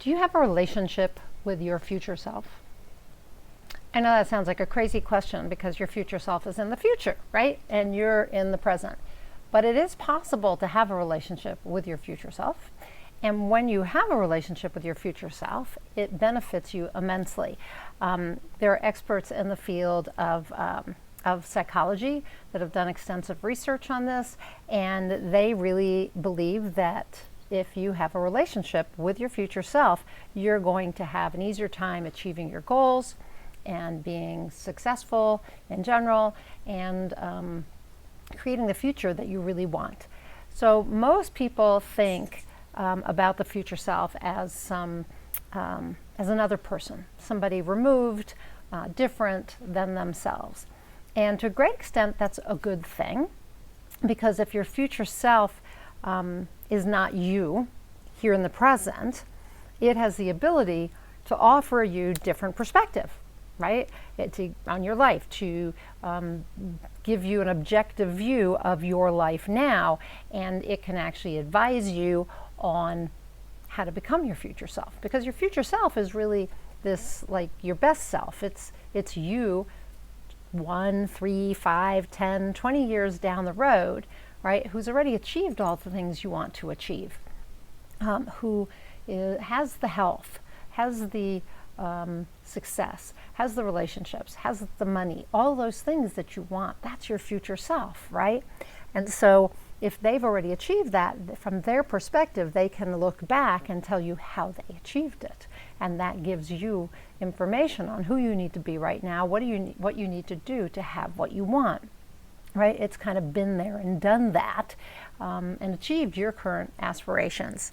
Do you have a relationship with your future self? I know that sounds like a crazy question because your future self is in the future, right? And you're in the present. But it is possible to have a relationship with your future self. And when you have a relationship with your future self, it benefits you immensely. There are experts in the field of psychology that have done extensive research on this, and they really believe that if you have a relationship with your future self, you're going to have an easier time achieving your goals and being successful in general, and creating the future that you really want. So most people think about the future self as another person, somebody removed, different than themselves. And to a great extent, that's a good thing, because if your future self is not you here in the present, it has the ability to offer you different perspective, right? On your life, to give you an objective view of your life now, and it can actually advise you on how to become your future self, because your future self is really this, like, your best self. It's you 1, 3, 5, 10, 20 years down the road, right, who's already achieved all the things you want to achieve, who has the health, has the success, has the relationships, has the money, all those things that you want. That's your future self, right? And so if they've already achieved that, from their perspective, they can look back and tell you how they achieved it. And that gives you information on who you need to be right now, what you need to do to have what you want, right? It's kind of been there and done that, and achieved your current aspirations.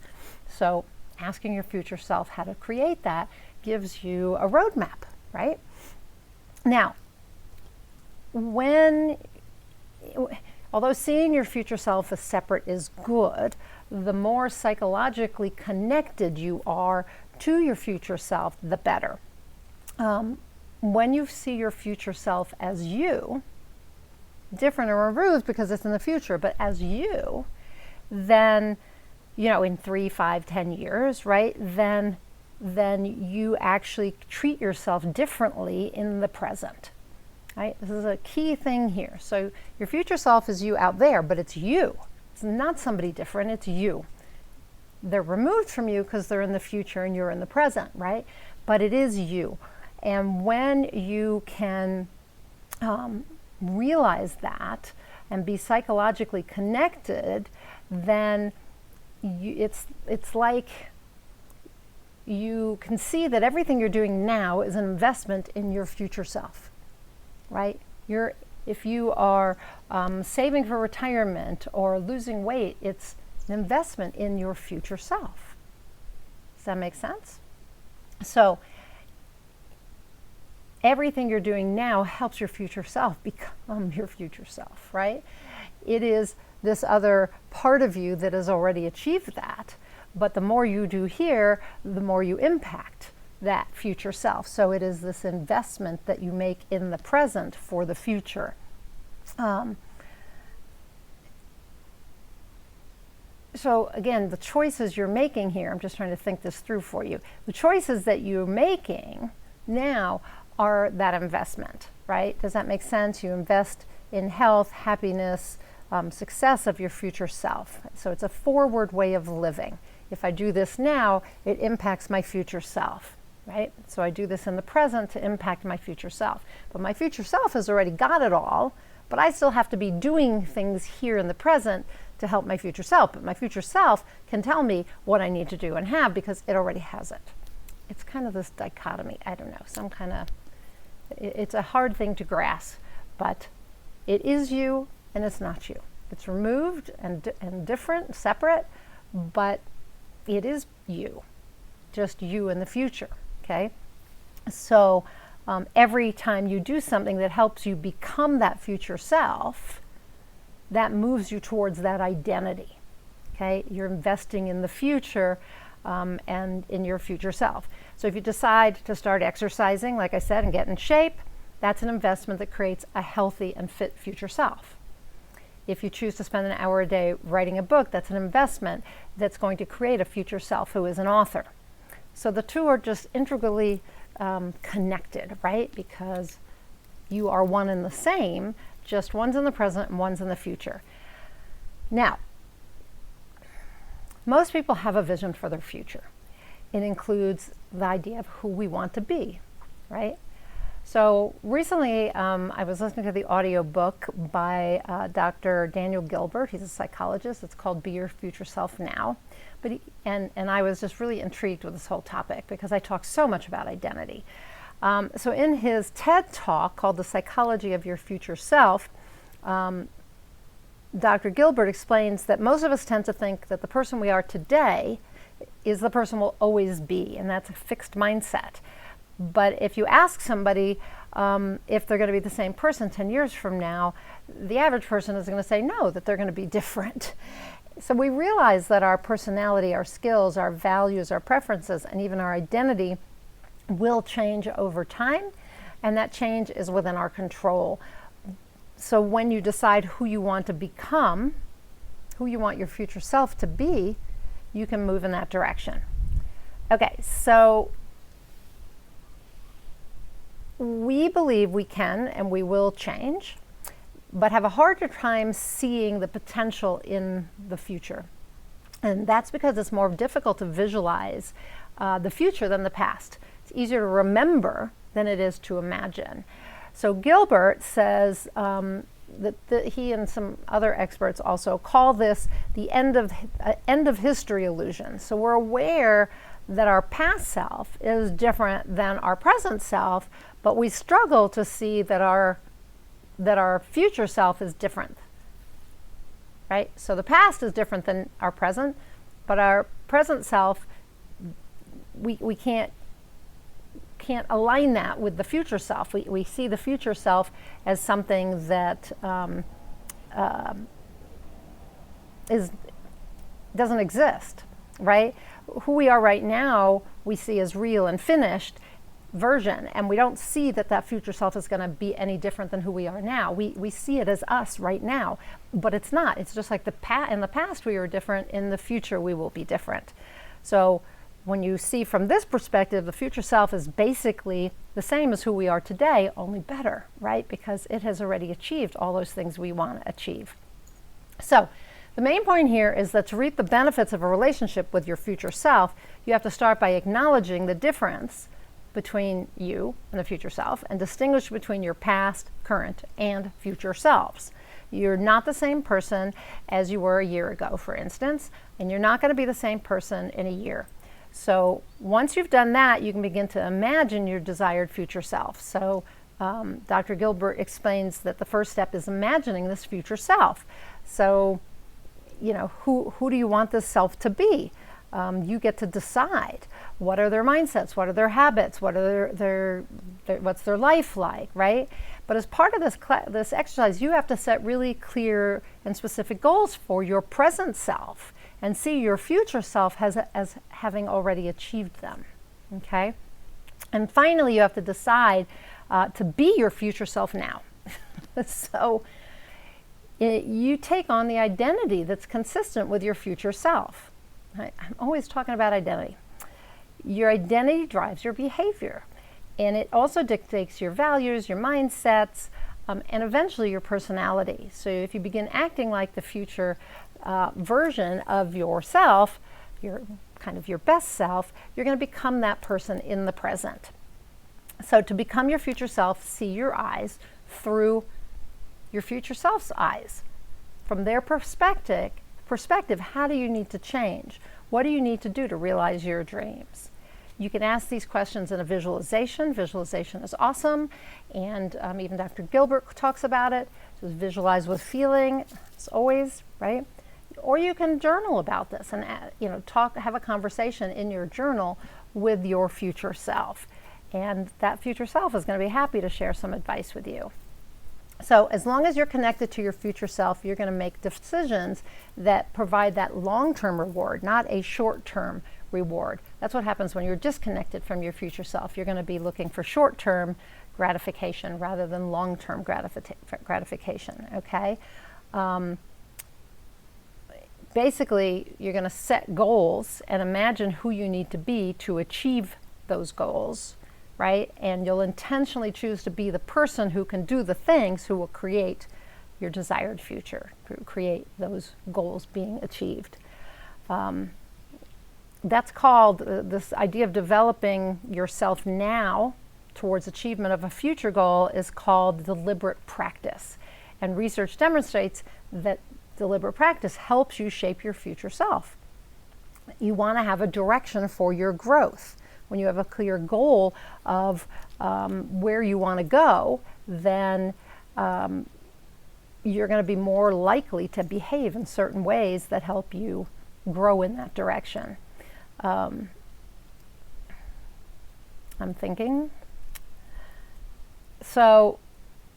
So asking your future self how to create that gives you a roadmap, right? Now, although seeing your future self as separate is good, the more psychologically connected you are to your future self, the better. When you see your future self as you, different or removed because it's in the future, but as you, then, in 3, 5, 10 years, right, then you actually treat yourself differently in the present, right? This is a key thing here. So your future self is you out there, but it's you. It's not somebody different, it's you. They're removed from you because they're in the future and you're in the present, right? But it is you. And when you can realize that and be psychologically connected, then it's like you can see that everything you're doing now is an investment in your future self, right? If you are saving for retirement or losing weight, it's an investment in your future self. Does that make sense? So everything you're doing now helps your future self become your future self, right? It is this other part of you that has already achieved that. But the more you do here, the more you impact that future self. So it is this investment that you make in the present for the future. So again, the choices you're making here, I'm just trying to think this through for you. The choices that you're making now are that investment, right? Does that make sense? You invest in health, happiness, success of your future self. So it's a forward way of living. If I do this now, it impacts my future self, right? So I do this in the present to impact my future self. But my future self has already got it all, but I still have to be doing things here in the present to help my future self. But my future self can tell me what I need to do and have because it already has it. It's kind of this dichotomy. I don't know, it's a hard thing to grasp, but it is you and it's not you. It's removed and different, separate, but it is you, just you in the future, okay? So every time you do something that helps you become that future self, that moves you towards that identity, okay? You're investing in the future and in your future self. So if you decide to start exercising, like I said, and get in shape, that's an investment that creates a healthy and fit future self. If you choose to spend an hour a day writing a book, that's an investment that's going to create a future self who is an author. So the two are just integrally connected, right? Because you are one and the same, just one's in the present and one's in the future. Now, most people have a vision for their future. It includes the idea of who we want to be, right? So recently, I was listening to the audio book by Dr. Daniel Gilbert. He's a psychologist. It's called Be Your Future Self Now. And I was just really intrigued with this whole topic because I talk so much about identity. So in his TED Talk called The Psychology of Your Future Self, Dr. Gilbert explains that most of us tend to think that the person we are today is the person we'll always be, and that's a fixed mindset. But if you ask somebody if they're going to be the same person 10 years from now, the average person is going to say no, that they're going to be different. So we realize that our personality, our skills, our values, our preferences, and even our identity will change over time, and that change is within our control. So when you decide who you want to become, who you want your future self to be, you can move in that direction. Okay, so we believe we can and we will change, but have a harder time seeing the potential in the future. And that's because it's more difficult to visualize the future than the past. It's easier to remember than it is to imagine. So Gilbert says that he and some other experts also call this the end of history illusion. So we're aware that our past self is different than our present self, but we struggle to see that our future self is different, right? So the past is different than our present, but our present self, we can't align that with the future self. We see the future self as something that doesn't exist, right? Who we are right now, we see as real and finished version, and we don't see that future self is going to be any different than who we are now. We see it as us right now, but it's not. It's just like in the past we were different, in the future we will be different. So when you see from this perspective, the future self is basically the same as who we are today, only better, right? Because it has already achieved all those things we want to achieve. So the main point here is that to reap the benefits of a relationship with your future self, you have to start by acknowledging the difference between you and the future self and distinguish between your past, current, and future selves. You're not the same person as you were a year ago, for instance, and you're not going to be the same person in a year. So once you've done that, you can begin to imagine your desired future self. So Dr. Gilbert explains that the first step is imagining this future self. So, who do you want this self to be? You get to decide. What are their mindsets? What are their habits? What are what's their life like, right? But as part of this exercise, you have to set really clear and specific goals for your present self and see your future self as having already achieved them, okay? And finally, you have to decide to be your future self now. So you take on the identity that's consistent with your future self. Right? I'm always talking about identity. Your identity drives your behavior, and it also dictates your values, your mindsets, and eventually your personality. So if you begin acting like the future version of yourself, your best self, you're going to become that person in the present. So to become your future self, see your eyes through your future self's eyes. From their perspective, how do you need to change? What do you need to do to realize your dreams? You can ask these questions in a visualization. Visualization is awesome, and even Dr. Gilbert talks about it. Just visualize with feeling, as always, right? Or you can journal about this and have a conversation in your journal with your future self, and that future self is going to be happy to share some advice with you. So as long as you're connected to your future self, you're going to make decisions that provide that long-term reward, not a short-term reward. That's what happens when you're disconnected from your future self. You're going to be looking for short-term gratification rather than long-term gratification, okay? basically, you're going to set goals and imagine who you need to be to achieve those goals, right? And you'll intentionally choose to be the person who can do the things who will create your desired future, create those goals being achieved. That's called, this idea of developing yourself now towards achievement of a future goal is called deliberate practice. And research demonstrates that deliberate practice helps you shape your future self. You want to have a direction for your growth. When you have a clear goal of where you want to go, then you're going to be more likely to behave in certain ways that help you grow in that direction. I'm thinking. So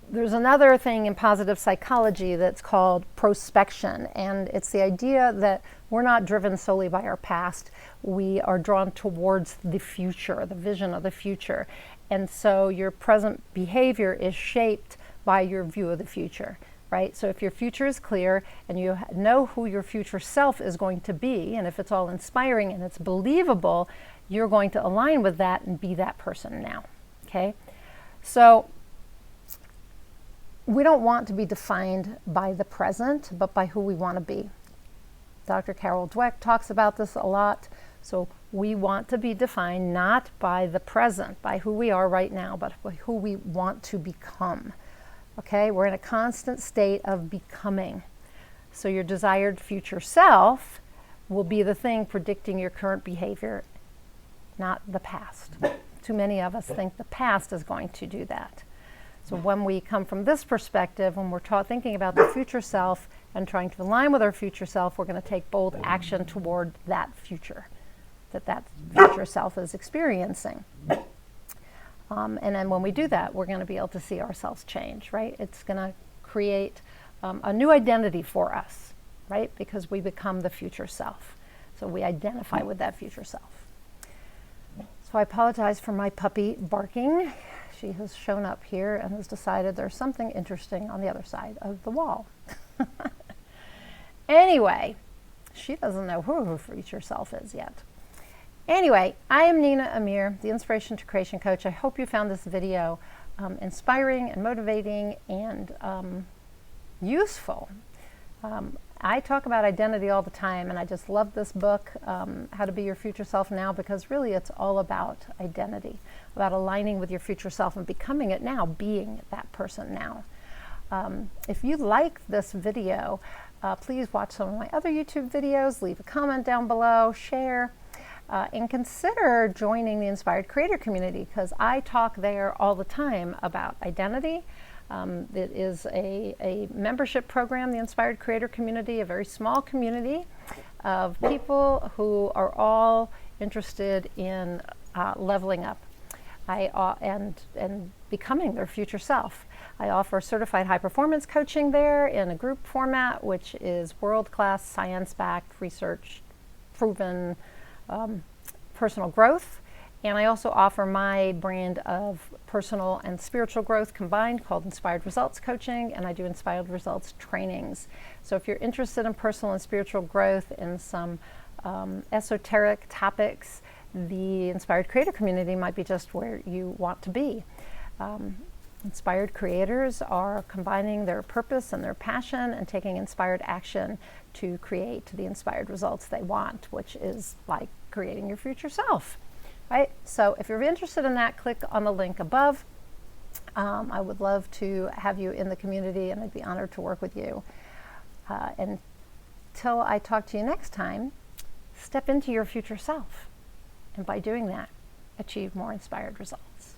there's another thing in positive psychology that's called prospection, and it's the idea that we're not driven solely by our past. We are drawn towards the future, the vision of the future. And so your present behavior is shaped by your view of the future, right? So if your future is clear and you know who your future self is going to be, and if it's all inspiring and it's believable, you're going to align with that and be that person now, okay? So we don't want to be defined by the present, but by who we want to be. Dr. Carol Dweck talks about this a lot. So we want to be defined not by the present, by who we are right now, but by who we want to become. Okay, we're in a constant state of becoming. So your desired future self will be the thing predicting your current behavior, not the past. Too many of us think the past is going to do that. So when we come from this perspective, when we're thinking about the future self and trying to align with our future self, we're going to take bold action toward that future that future self is experiencing. And then when we do that, we're going to be able to see ourselves change, right? It's going to create a new identity for us, right? Because we become the future self. So we identify with that future self. So I apologize for my puppy barking. She has shown up here and has decided there's something interesting on the other side of the wall. Anyway, she doesn't know who her future self is yet. Anyway, I am Nina Amir, the Inspiration to Creation Coach. I hope you found this video inspiring and motivating and useful. I talk about identity all the time, and I just love this book, How to Be Your Future Self Now, because really it's all about identity, about aligning with your future self and becoming it now, being that person now. If you like this video, please watch some of my other YouTube videos, leave a comment down below, share, and consider joining the Inspired Creator community, because I talk there all the time about identity. It is a membership program, the Inspired Creator community, a very small community of people who are all interested in leveling up and becoming their future self. I offer certified high performance coaching there in a group format, which is world-class, science-backed, research proven personal growth. And I also offer my brand of personal and spiritual growth combined called Inspired Results Coaching, and I do Inspired Results trainings. So if you're interested in personal and spiritual growth in some esoteric topics, the Inspired Creator community might be just where you want to be. Inspired creators are combining their purpose and their passion and taking inspired action to create the inspired results they want, which is like creating your future self. Right? So if you're interested in that, click on the link above. I would love to have you in the community, and I'd be honored to work with you. Until I talk to you next time, step into your future self. And by doing that, achieve more inspired results.